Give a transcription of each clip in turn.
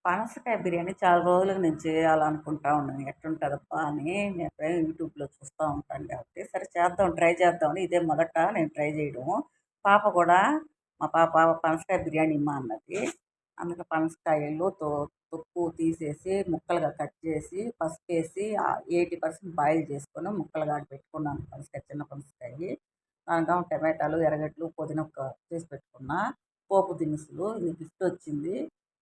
పనసకాయ బిర్యానీ చాలా రోజులుగా నేను చేయాలనుకుంటా ఉన్నాను. ఎట్టుంటదబ్బా అని నేను ఎప్పుడైనా యూట్యూబ్‌లో చూస్తా ఉంటాను కాబట్టి, సరే చేద్దాం, ట్రై చేద్దామని ఇదే మొదట నేను ట్రై చేయడము. పాప కూడా మా పాప పనసకాయ బిర్యానీ ఇమ్మా అన్నది. అందుకే పనసకాయలు తొక్కు తీసేసి ముక్కలుగా కట్ చేసి, పసుపేసి 80% బాయిల్ చేసుకొని ముక్కలుగా పెట్టుకున్నాను పనసకాయ, చిన్న పనసకాయి. దానికేమో టమాటాలు, ఎర్రగడ్డలు, పుదీనా చేసి పెట్టుకున్నా. పోపు దినుసులు ఇది గిఫ్ట్ వచ్చింది.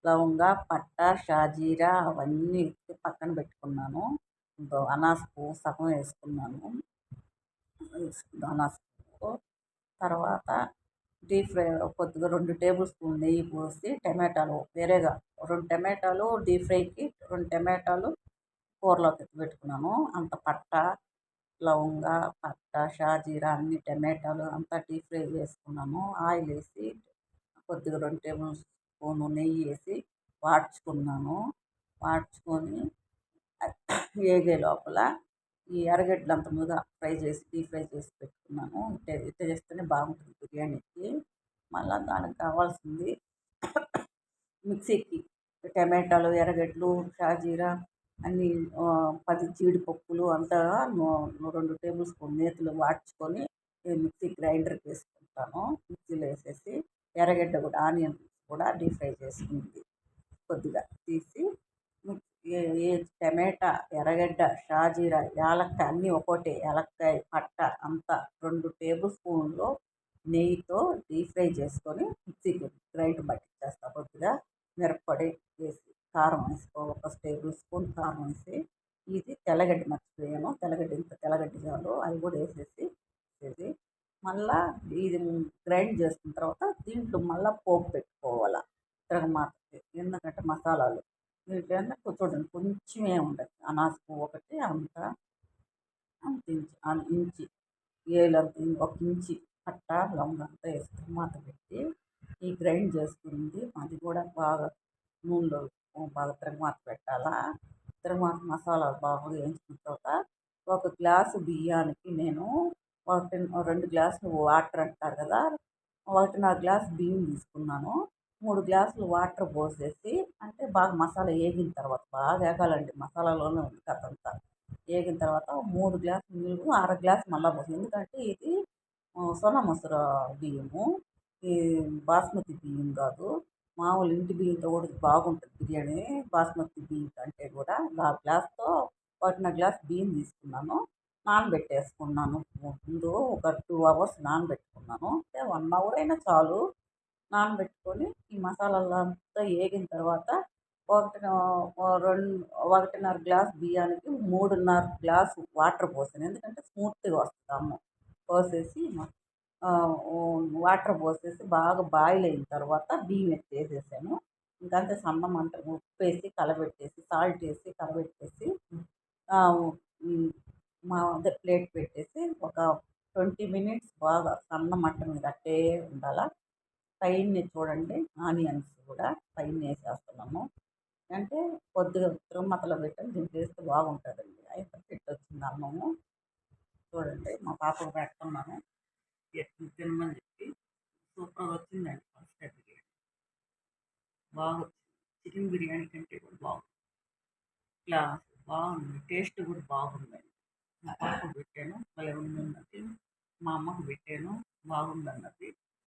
లవంగ, పట్ట, షాజీరా అవన్నీ ఎత్తి పక్కన పెట్టుకున్నాను. అనాస పువ్వు సగం వేసుకున్నాను. అనాస పువ్వు తర్వాత డీప్ ఫ్రై కొద్దిగా 2 టేబుల్ స్పూన్ నెయ్యి పోసి టమాటాలు వేరేగా 2 టమాటాలు డీప్ ఫ్రైకి, 2 టమాటాలు కూరలోకి ఎత్తి పెట్టుకున్నాను. అంత పట్ట, లవంగ, పట్ట, షాజీరా అన్ని టమాటాలు అంతా డీప్ ఫ్రై చేసుకున్నాను. ఆయిల్ వేసి కొద్దిగా 2 టేబుల్ స్పూన్ నెయ్యి వేసి వాడ్చుకున్నాను. వాడ్చుకొని ఏగే లోపల ఈ ఎర్రగడ్డలు అంత ముందుగా ఫ్రై చేసి డీప్ ఫ్రై చేసి పెట్టుకున్నాను. ఇట్ట చేస్తేనే బాగుంటుంది బిర్యానీకి. మళ్ళా దానికి కావాల్సింది మిక్సీకి టమాటాలు, ఎర్రగడ్డలు, షాజీరా అన్నీ 10 జీడిపప్పులు అంతా 2 టేబుల్ స్పూన్ నేతులు వాడ్చుకొని మిక్సీ గ్రైండర్కి వేసుకుంటాను. మిక్సీలో వేసేసి ఎర్రగడ్డ కూడా ఆనియన్స్ కూడా డీప్ ఫ్రై చేసుకుంది కొద్దిగా తీసి ఏ టమాటా, ఎర్రగడ్డ, షాజీరా, యాలక్కాయ అన్నీ ఒక్కోటే యాలక్కాయ, పట్ట అంతా 2 టేబుల్ స్పూన్లు నెయ్యితో డీప్ ఫ్రై చేసుకొని మిక్సీకి గ్రైండర్ పట్టించేస్తా. కొద్దిగా మిరప్పొడి వేసి కారం వేసి ఒక టేబుల్ స్పూన్ కారం వేసి ఇది తెల్లగడ్డ మర్చిపోయాను. తెల్లగడ్డ ఇంత తెల్లగడ్డ చాలు అవి కూడా వేసేసి మళ్ళా ఇది గ్రైండ్ చేసుకున్న తర్వాత దీంట్లో మళ్ళీ పోపు పెట్టుకోవాలి తిరగమాతకి. ఎందుకంటే మసాలాలు దీంట్లో చూడండి కొంచెమే ఉండదు. అనాస పువ్వు ఒకటి అంతా అంత ఇంచి ఏలంత ఒక ఇంచి పట్ట, లవంగ అంతా వేసి మూత పెట్టి ఈ గ్రైండ్ చేసుకుంది అది కూడా బాగా నూనెలో బాగా తిరగమాత పెట్టాలా. తిరగమాత మసాలాలు బాగా వేయించుకున్న తర్వాత ఒక గ్లాసు బియ్యానికి నేను 2 గ్లాసులు వాటర్ అంటారు కదా, 1.5 గ్లాసు బియ్యం తీసుకున్నాను. 3 గ్లాసులు వాటర్ పోసేసి అంటే బాగా మసాలా వేగిన తర్వాత బాగా వేగాలండి, మసాలాలోనే ఉంది కథ అంతా. వేగిన తర్వాత 3 గ్లాసులు నీళ్ళు, అర గ్లాసు మళ్ళా పోసి, ఎందుకంటే ఇది సోనా మసూరా బియ్యము, ఈ బాస్మతి బియ్యం కాదు. మామూలు ఇంటి బియ్యంతో కూడా బాగుంటుంది బిర్యానీ. బాస్మతి బియ్యం కంటే కూడా ఆ గ్లాస్తో 1.5 గ్లాస్ బియ్యం తీసుకున్నాను. నానబెట్టేసుకున్నాను ముందు ఒక 2 అవర్స్ నానబెట్టుకున్నాను. అంటే 1 అవర్ అయినా చాలు. నానబెట్టుకొని ఈ మసాలాలు అంతా వేగిన తర్వాత 1.5 గ్లాస్ బియ్యానికి 3.5 గ్లాసు వాటర్ పోసాను. ఎందుకంటే స్మూత్గా వస్తుంది అన్నం. పోసేసి వాటర్ పోసేసి బాగా బాయిల్ అయిన తర్వాత బియ్యం ఎత్తేసేసాను. ఇంకంతే సన్న మంట ఉప్పు వేసి కలబెట్టేసి సాల్ట్ వేసి కలబెట్టేసి అదే ప్లేట్ పెట్టేసి ఒక 20 మినిట్స్ బాగా సన్న మంట మీద అట్టే ఉండాల. పైన చూడండి ఆనియన్స్ కూడా పైన వేసేస్తున్నాము. అంటే కొద్దిగా తిరుమతలో పెట్టాను, దీనికి వేస్తే బాగుంటుందండి. అయితే పెట్టొచ్చింది అన్నము. చూడండి మా పాపకు పెడుతున్నాను తినమని చెప్పి. సూపర్గా వచ్చిందండి పనసకాయ బిర్యానీ. బాగా వచ్చింది. చికెన్ బిర్యానీ కంటే కూడా బాగుంది. ఇట్లా బాగుంది, టేస్ట్ కూడా బాగుందండి. మా పాపకు పెట్టాను భలే ఉందన్నది, మా అమ్మకు పెట్టాను బాగుందన్నది.